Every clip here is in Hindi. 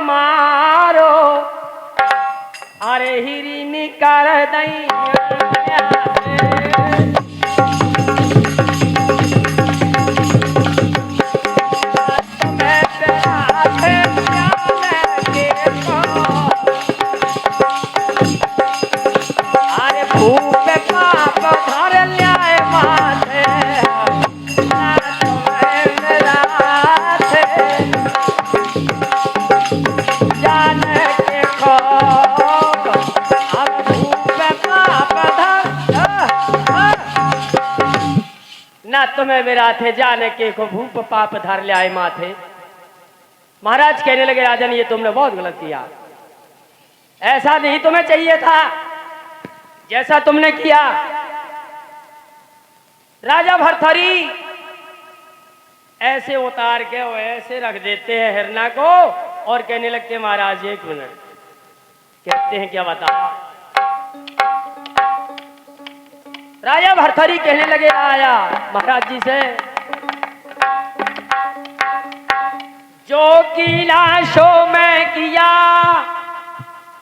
मारो अरे हिरनी कर दैया ना तुम्हें मेरा थे जाने के को भूप पाप धर ले आए माथे। महाराज कहने लगे राजन ये तुमने बहुत गलत किया, ऐसा नहीं तुम्हें चाहिए था जैसा तुमने किया। राजा भरथरी ऐसे उतार के वो ऐसे रख देते हैं हिरना को और कहने लगते महाराज एक मिनट, कहते हैं क्या बता। राजा भरथरी कहने लगे आया महाराज जी से जो की लाशो में किया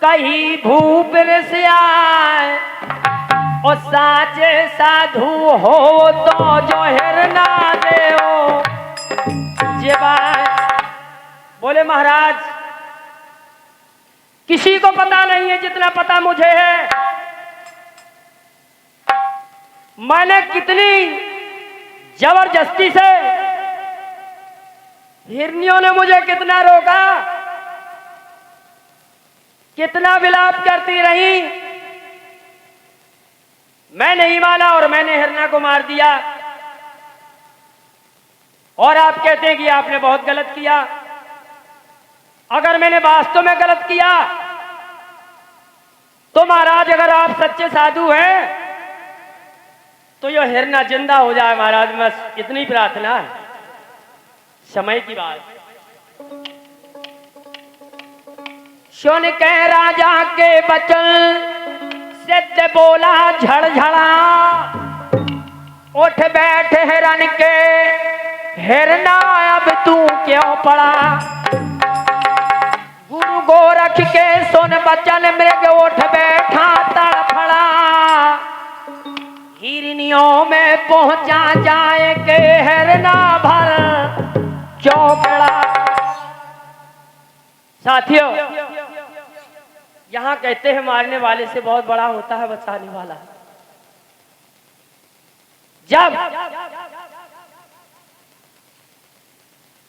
कहीं भूप से आए और साचे साधु हो तो जो हिरना देओ जीवाए। बोले महाराज किसी को पता नहीं है जितना पता मुझे है, मैंने कितनी जबरदस्ती से हिरनियों ने मुझे कितना रोका, कितना विलाप करती रही, मैं नहीं माना और मैंने हिरना को मार दिया। और आप कहते हैं कि आपने बहुत गलत किया। अगर मैंने वास्तव में गलत किया तो महाराज अगर आप सच्चे साधु हैं तो यह हिरना जिंदा हो जाए महाराज, बस इतनी प्रार्थना है। समय की बात सुन के राजा के बचन सिद्ध बोला झड़झड़ा उठ बैठ हिरन के हिरना अब तू क्यों पड़ा। गुरु गोरख के सुन बचन मृग उठ बैठा तड़फड़ा हिरनियों में पहुंचा जाए के हिरना भर चौकड़ा। साथियों यहां कहते हैं मारने वाले से बहुत बड़ा होता है बचाने वाला। जब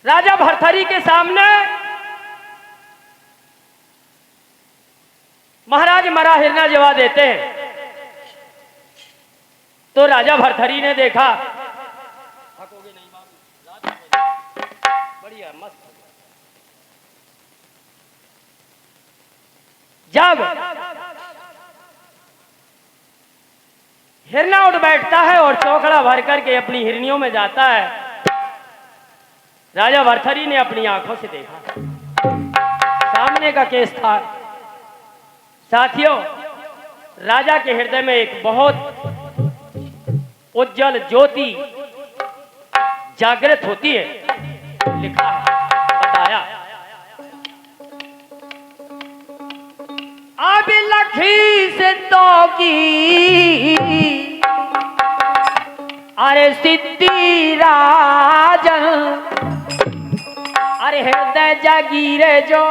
राजा भरथरी के सामने महाराज मरा हिरना जवा देते हैं तो राजा भरथरी ने देखा बढ़िया मस्त। जब हिरना उठ बैठता है और चौकड़ा भर करके अपनी हिरनियों में जाता है, राजा भरथरी ने अपनी आंखों से देखा सामने का केस था। साथियों राजा के हृदय में एक बहुत उज्जवल ज्योति जागृत होती है। लिखा है बताया अब लखी से तो की अरे सिद्धि राजन अरे हृदय जागीरे जो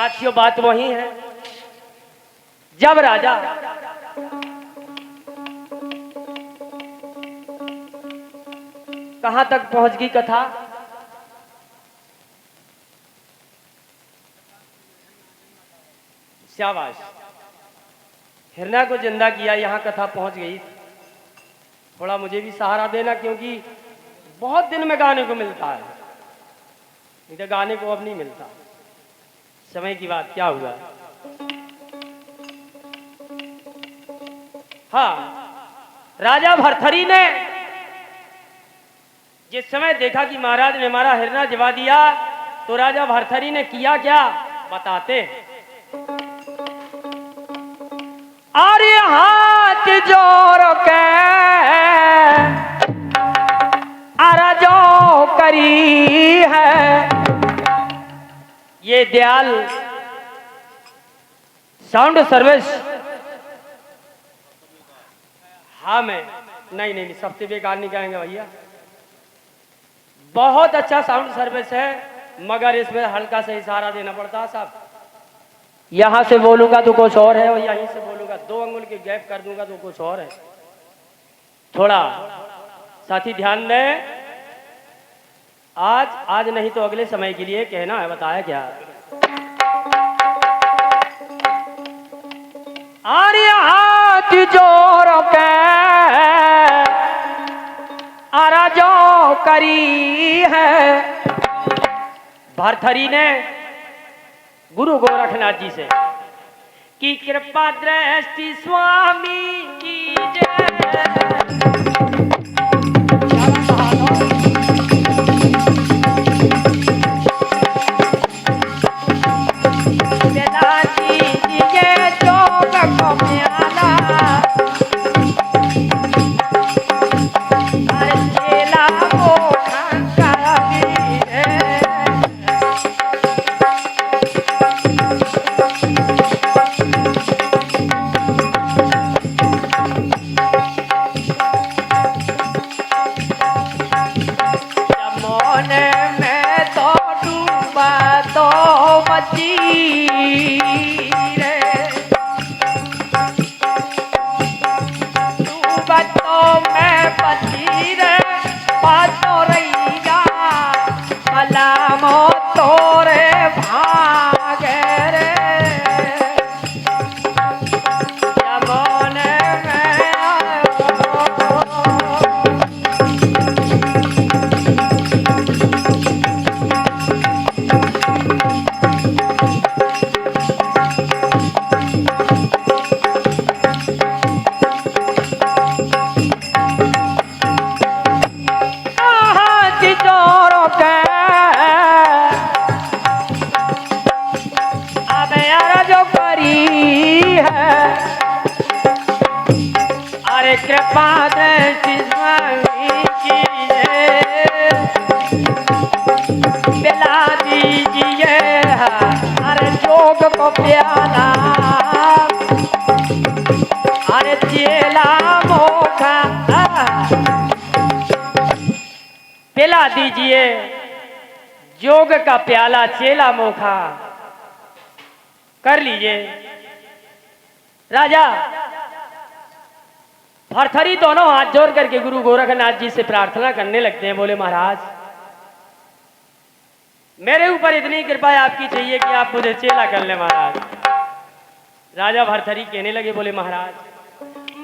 साथियों बात वही है, जब राजा कहां तक पहुंच गई कथा? शाबाश, हिरना को जिंदा किया, यहां कथा पहुंच गई। थोड़ा मुझे भी सहारा देना, क्योंकि बहुत दिन में गाने को मिलता है, नहीं तो गाने को अब नहीं मिलता। समय की बात क्या हुआ। हाँ, राजा भरथरी ने जिस समय देखा कि महाराज ने हमारा हिरना जवा दिया, तो राजा भरथरी ने किया क्या बताते। अरे हाथ जोड़ के अरजो करी है, ये दयाल साउंड सर्विस। हाँ मैं नहीं सबसे बेकार नहीं कहेंगे भैया, बहुत अच्छा साउंड सर्विस है, मगर इसमें हल्का सा इशारा देना पड़ता है साहब। यहां से बोलूंगा तो कुछ और है, और यहीं से बोलूंगा 2 अंगुल के गैप कर दूंगा तो कुछ और है। थोड़ा साथी ध्यान दें, आज नहीं तो अगले समय के लिए कहना है, बताया क्या। अरे हाथ जोड़ के अरजो करी है, भरथरी ने गुरु गोरखनाथ जी से कि कृपा दृष्टि स्वामी की जय। प्याला अरे चेला मोखा पिला दीजिए, जोग का प्याला चेला मोखा कर लीजिए। राजा भरथरी दोनों हाथ जोड़ करके गुरु गोरखनाथ जी से प्रार्थना करने लगते हैं, बोले महाराज मेरे ऊपर इतनी कृपा आपकी चाहिए कि आप मुझे चेला कर ले महाराज। राजा भरथरी कहने लगे, बोले महाराज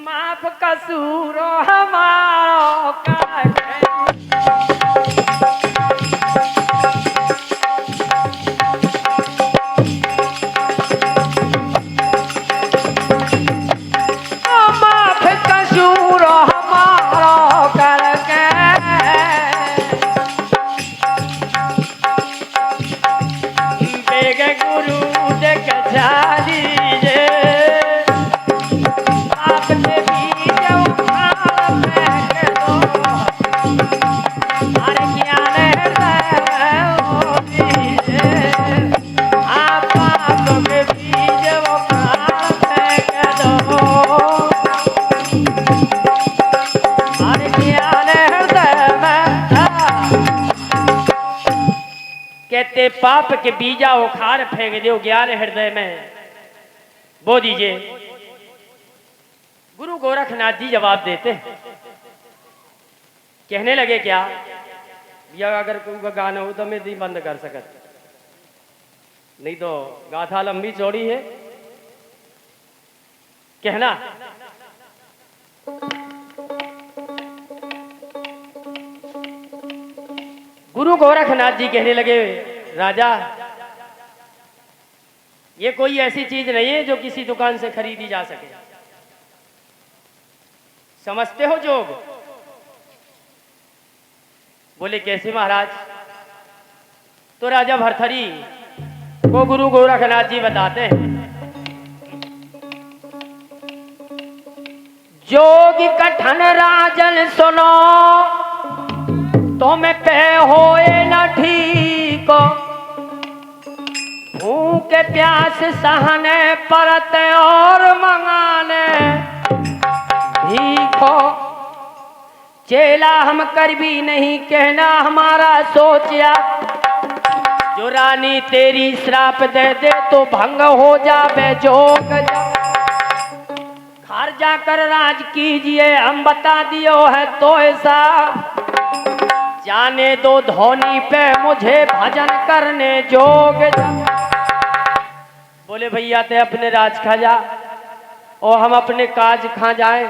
माफ कसूर हमारो माफ कसूर हमारो करके बेग गुरु देख दीजिए आपने भी के पाप के बीजा उखाड़ फेंक दो ज्ञान हृदय में बो दीजिए। गुरु गोरखनाथ जी जवाब देते हैं, कहने लगे क्या या अगर कोई का गाना हो तो मैं नहीं बंद कर सकत, नहीं तो गाथा लंबी चौड़ी है। कहना गुरु गोरखनाथ जी कहने लगे, राजा ये कोई ऐसी चीज नहीं है जो किसी दुकान से खरीदी जा सके। समझते हो जोग? बोले कैसे महाराज? तो राजा भरथरी को गुरु गोरखनाथ जी बताते हैं, जोगी कठन राजन सुनो तो मैं पे होए न ठीक, भूख प्यास सहने परत और मंगाने भीखो। चेला हम कर भी नहीं कहना हमारा सोचिया, जो रानी तेरी श्राप दे दे तो भंग हो जावे जोग। घर जाकर राज कीजिए हम बता दियो है तो ऐसा, जाने दो धोनी पे मुझे भजन करने जोग। बोले भैया ते अपने राज खा जा और हम अपने काज खा जाएं।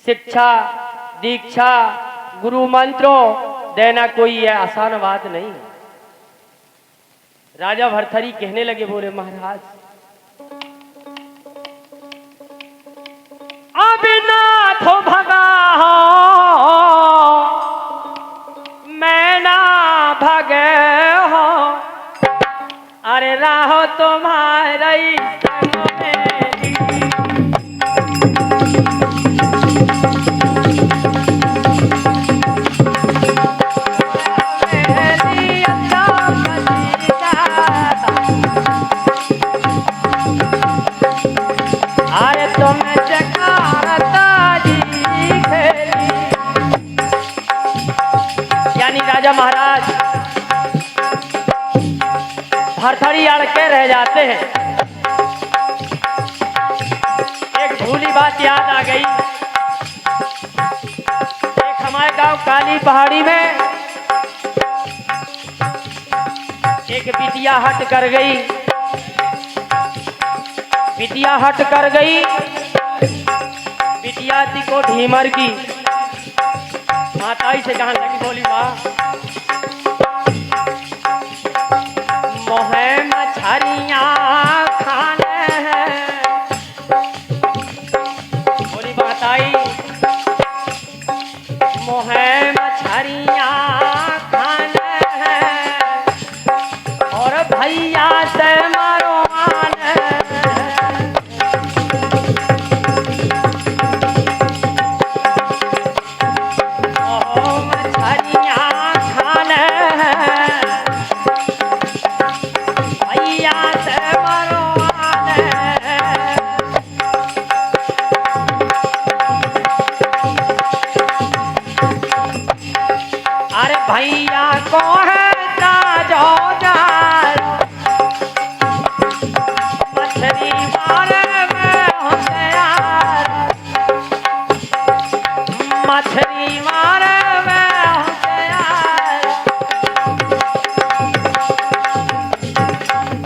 शिक्षा दीक्षा गुरु मंत्रों देना कोई है आसान बात नहीं। राजा भरथरी कहने लगे, बोले महाराज अविनाथ भगा हो मैं ना भगे हो, अरे राहो तुम्हारी अरे तुम यानी राजा महाराज भरथरी अड़ के रह जाते हैं। एक भूली बात याद आ गई। एक हमारे गांव काली पहाड़ी में एक बिटिया हट कर गई। बिटिया हट कर गई, बिटिया दी को ढीमर की माताई से कहां लगी, बोली माँ मोहे मछरिया खाने हैं। बोली माताई मोहे मछरिया खाने हैं और भैया से मरवाने हैं। भैया को है ताजो जाल मछली मारे में होशियार, मछली मारे में होशियार।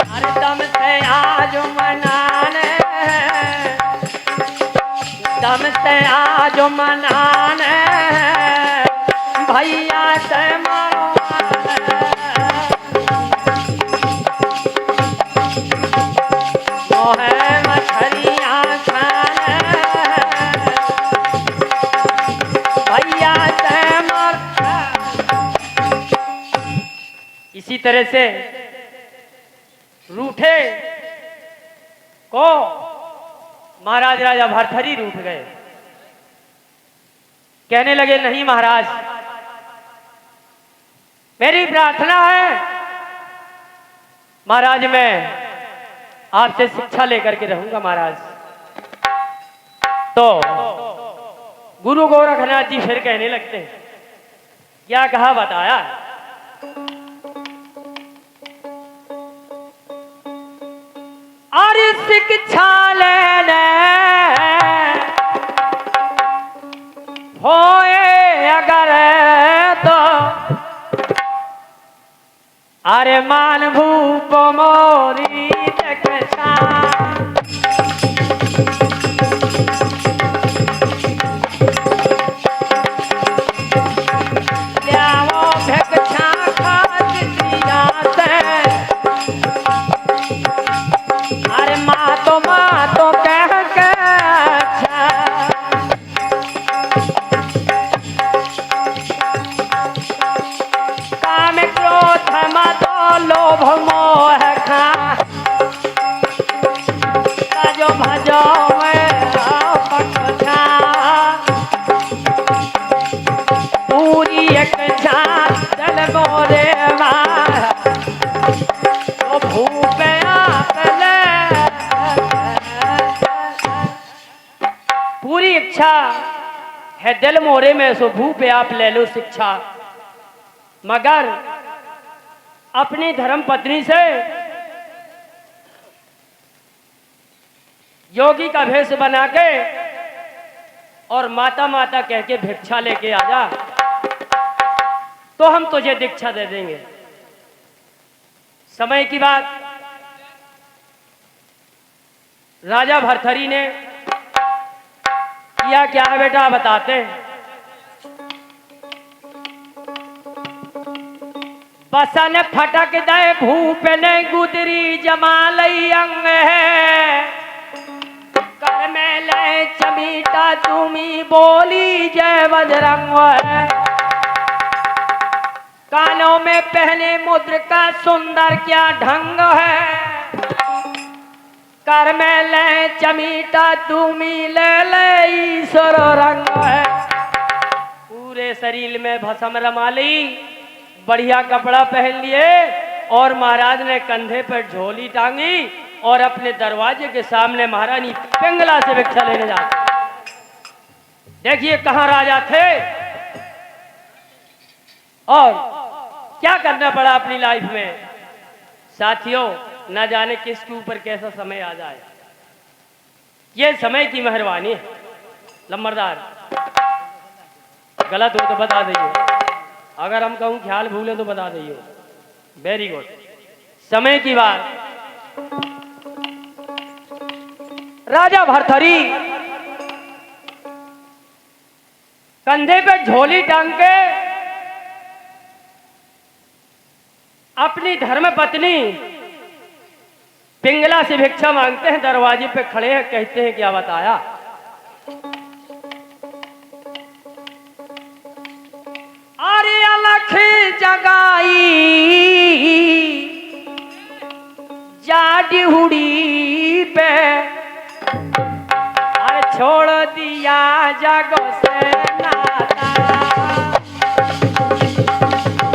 अरे दम से आज मनाने, दम से आज मनाने भैया से मरवाने। मोहे मछलियाँ खाने भैया से मरवाने। इसी तरह से रूठे को महाराज राजा भरथरी रूठ गए। कहने लगे नहीं महाराज मेरी प्रार्थना है महाराज मैं आपसे शिक्षा लेकर के रहूंगा महाराज। तो गुरु गोरखनाथ जी फिर कहने लगते हैं, क्या कहा बताया? शिक्षा लेने होए अगर तो अरे मान भूप मोरी दक्षा ल्याओ भिक्षा खात दिया से अरे माँ तो कह के अच्छा काम क्रोध मद लोभ मोह खा जो भजो पक्षा पूरी एक झात जल मोरे तो भूप आप ले पूरी इच्छा है दिल मोरे में सो भूप आप ले लो शिक्षा मगर अपनी धर्म पत्नी से योगी का भेष बना के और माता माता कह के भिक्षा लेके आ जा तो हम तुझे दीक्षा दे देंगे। समय की बात राजा भर्तहरि ने किया क्या है बेटा बताते हैं। बसन फटक दे भूप ने गुदरी जमा लई अंग है कर में ले चमीटा तुमी बोली जय बजरंग है कानों में पहने मुद्र का सुंदर क्या ढंग है कर में ले चमीटा तुमी ले ईश्वर रंग है पूरे शरीर में भस्म रमाली बढ़िया कपड़ा पहन लिए और महाराज ने कंधे पर झोली टांगी और अपने दरवाजे के सामने महारानी पिंगला से भिक्षा लेने जाते। देखिए कहां राजा थे और क्या करना पड़ा अपनी लाइफ में। साथियों न जाने किसके ऊपर कैसा समय आ जाए, ये समय की मेहरबानी है। लंबरदार गलत हो तो बता दीजिए, अगर हम कहूं ख्याल भूले तो बता दीजिए। Very good. समय की बात राजा भर्तहरि कंधे पे झोली टांग के अपनी धर्म पत्नी पिंगला से भिक्षा मांगते हैं। दरवाजे पे खड़े हैं, कहते हैं क्या बताया। अरे अलख जगाई जाडी हुड़ी पे अरे छोड़ दिया जागो से नाता।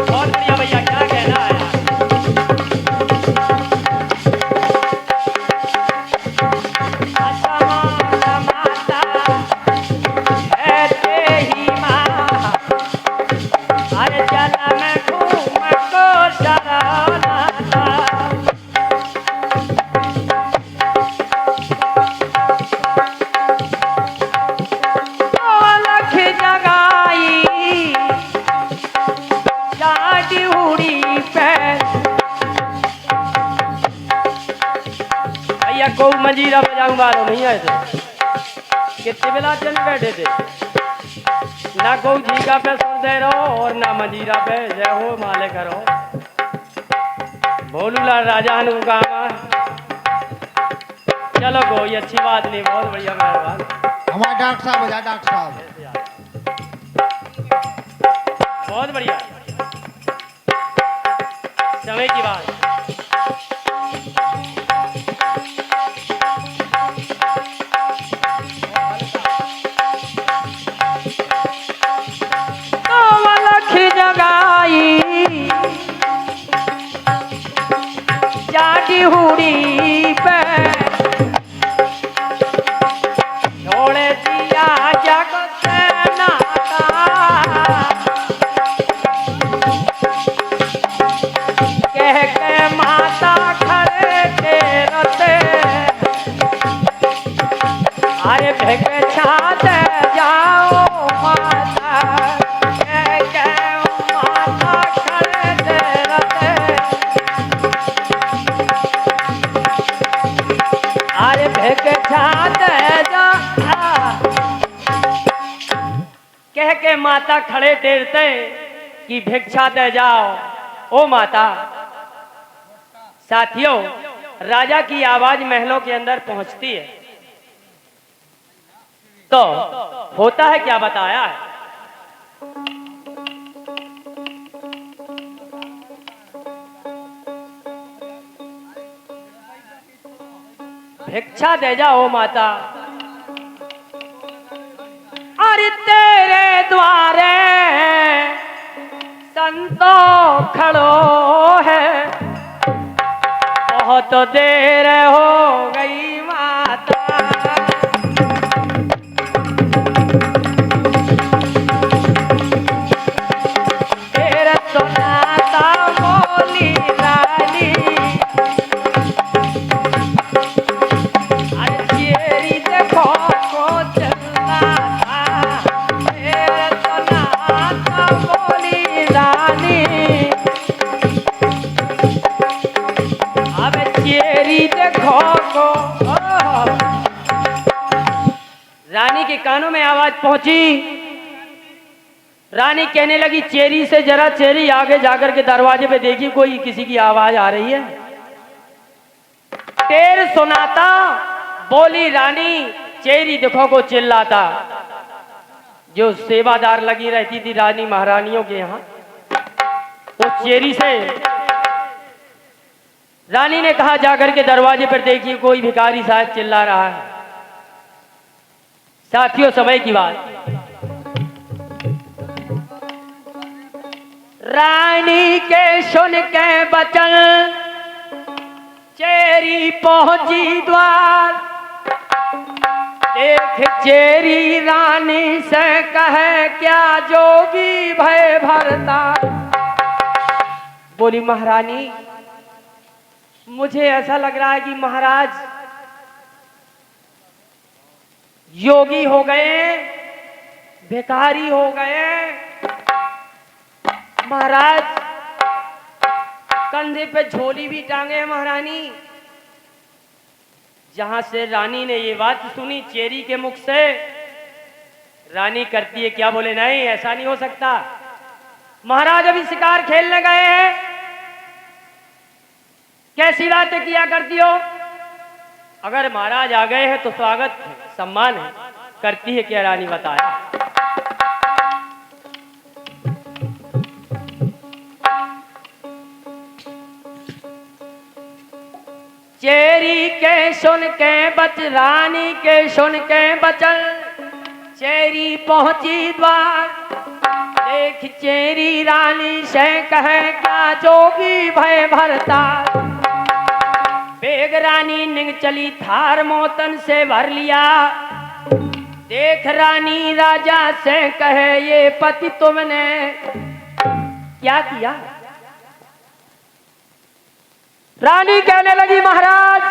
बहुत बढ़िया भैया, क्या कहना है। अच्छा माता ऐसे ही माँ अरे चला मैं घूम को शराना को मंजीरा बजाऊं वालों नहीं आए थे, कितने बेला चल बैठे थे। ना को झीका पे सुन दे रहो और ना मंजीरा पे जय हो माले करो। भोलूलाल राजा ने कहा चलो कोई अच्छी बात नहीं, बहुत बढ़िया मेहरबान। हमारे डॉक्टर साहब बजा, डॉक्टर साहब बहुत बढ़िया। समय की बात जाटी हुड़ी पे छोड़ दिया जग से नाता। कह के माता खड़े के रते माता खड़े टेरते कि भिक्षा दे जाओ ओ माता। साथियों, राजा की आवाज महलों के अंदर पहुंचती है तो होता है क्या बताया है। भिक्षा दे जाओ माता, अरे तेरे द्वारे संतो खड़ो है, बहुत देर हो गई माता। तेरे सुनाता बोली रानी, अरे चेरी देखो को चलना। तेरे सुनाता बोली रानी, अब चेरी देखो को। रानी के कानों में आवाज पहुंची। रानी कहने लगी चेरी से जरा चेरी आगे जाकर के दरवाजे पे देखी कोई किसी की आवाज आ रही है। टेर सुनाता बोली रानी, चेरी देखो को चिल्लाता। जो सेवादार लगी रहती थी रानी महारानियों के यहाँ, वो चेरी से रानी ने कहा जाकर के दरवाजे पर देखिए कोई भिखारी शायद चिल्ला रहा है। साथियों, समय की बात, रानी के सुन के बचन चेरी पहुंची द्वार। देख चेरी रानी से कहे क्या जोगी भय भरता। बोली महारानी, मुझे ऐसा लग रहा है कि महाराज योगी हो गए, भिखारी हो गए। महाराज कंधे पे झोली भी टांगे महारानी। जहां से रानी ने ये बात सुनी चेरी के मुख से, रानी करती है क्या, बोले नहीं ऐसा नहीं हो सकता। महाराज अभी शिकार खेलने गए हैं, कैसी बातें किया करती हो। अगर महाराज आ गए हैं तो स्वागत सम्मान है। करती है क्या रानी, बताया। चेरी के सुन के बच, रानी के सुन के बचल चेरी पहुंची द्वार। देख चेरी रानी से कहे क्या जोगी भय भरता। बेग रानी निंग चली थार मोतन से भर लिया। देख रानी राजा से कहे ये पति तुमने क्या किया। रानी कहने लगी महाराज,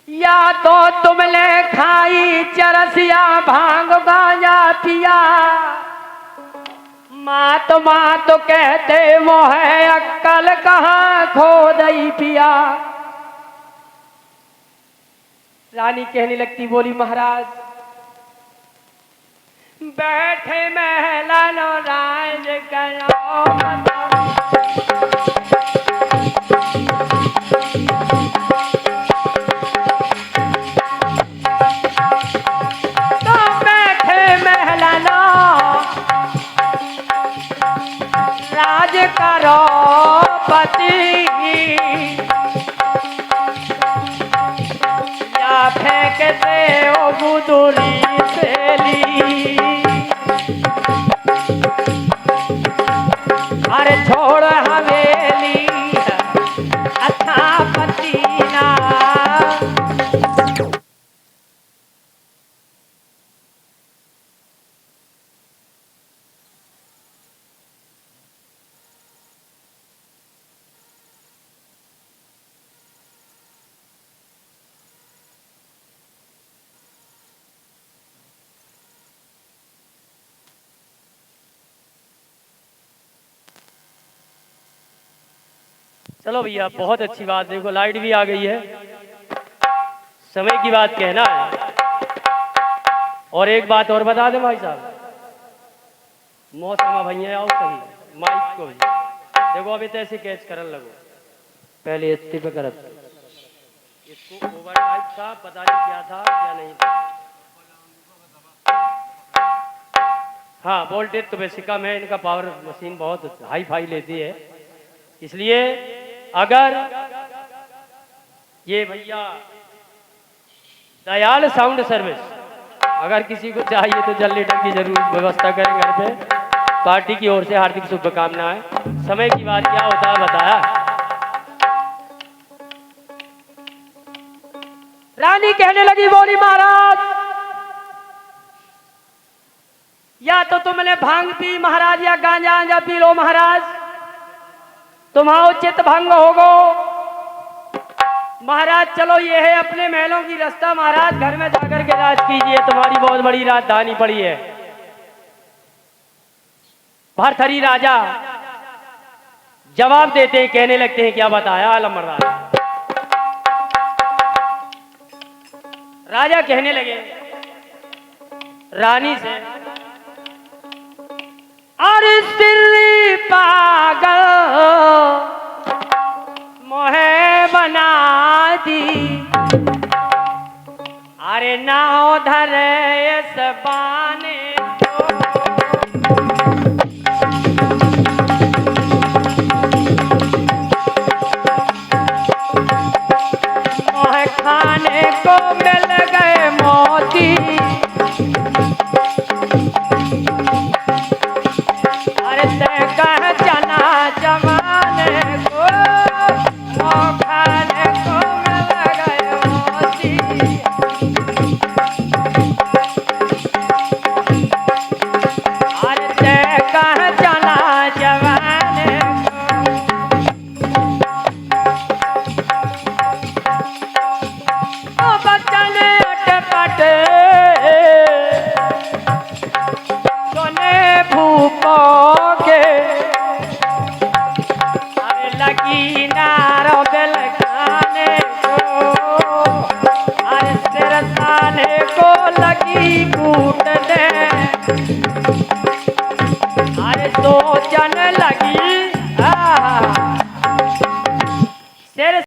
या तो तुमने खाई चरसिया भांग गांजा पिया। मात मात कहते वो है अक्कल कहाँ खो दई पिया। रानी कहने लगती, बोली महाराज बैठे महलन राज करो। तो बैठे महलन राज करो पति, या फेंकते ओ बुदुरी सेली। अरे छोड़ हवेली अच्छा पसीना। चलो भैया, बहुत अच्छी बात। देखो लाइट भी आ गई है। समय की बात कहना है और एक बात और बता दे भाई साहब, मौसम भैया आओ सही माइक को भी देखो, अभी तो ऐसे कैच करने लगो, पहले इतने पे करत इसको ओवर टाइप था, पता नहीं क्या था क्या नहीं था। हाँ वोल्टेज तो वैसे कम है, इनका पावर मशीन बहुत हाई फाई लेती है, इसलिए अगर ये भैया दयाल साउंड सर्विस अगर किसी को चाहिए तो जनरेटर की जरूर व्यवस्था करें घर पे। पार्टी की ओर से हार्दिक शुभकामनाएं। समय की बात क्या होता है बताया। रानी कहने लगी बोली महाराज, या तो तुमने भांग पी महाराज या गांजा पी लो महाराज, तुम्हारा चित्त भंग होगो महाराज। चलो ये है अपने महलों की रास्ता महाराज, घर में जाकर के राज कीजिए, तुम्हारी बहुत बड़ी राजधानी पड़ी है। भरथरी राजा जवाब देते हैं, कहने लगते हैं क्या बताया आलम राज। राजा कहने लगे रानी से, अरे सिर्री पागल मोहे बना दी, अरे नाव धरे इस बाने मोहे खाने को मिल गए मोती, अरे ते कह जना जमाने को खाने को मिल गए मोती, अरे ते कह जना जमाने को बचन अटपट सोने भूपों के, अरे लगी नारो बेल खाने को, अरे सिरसाने को लगी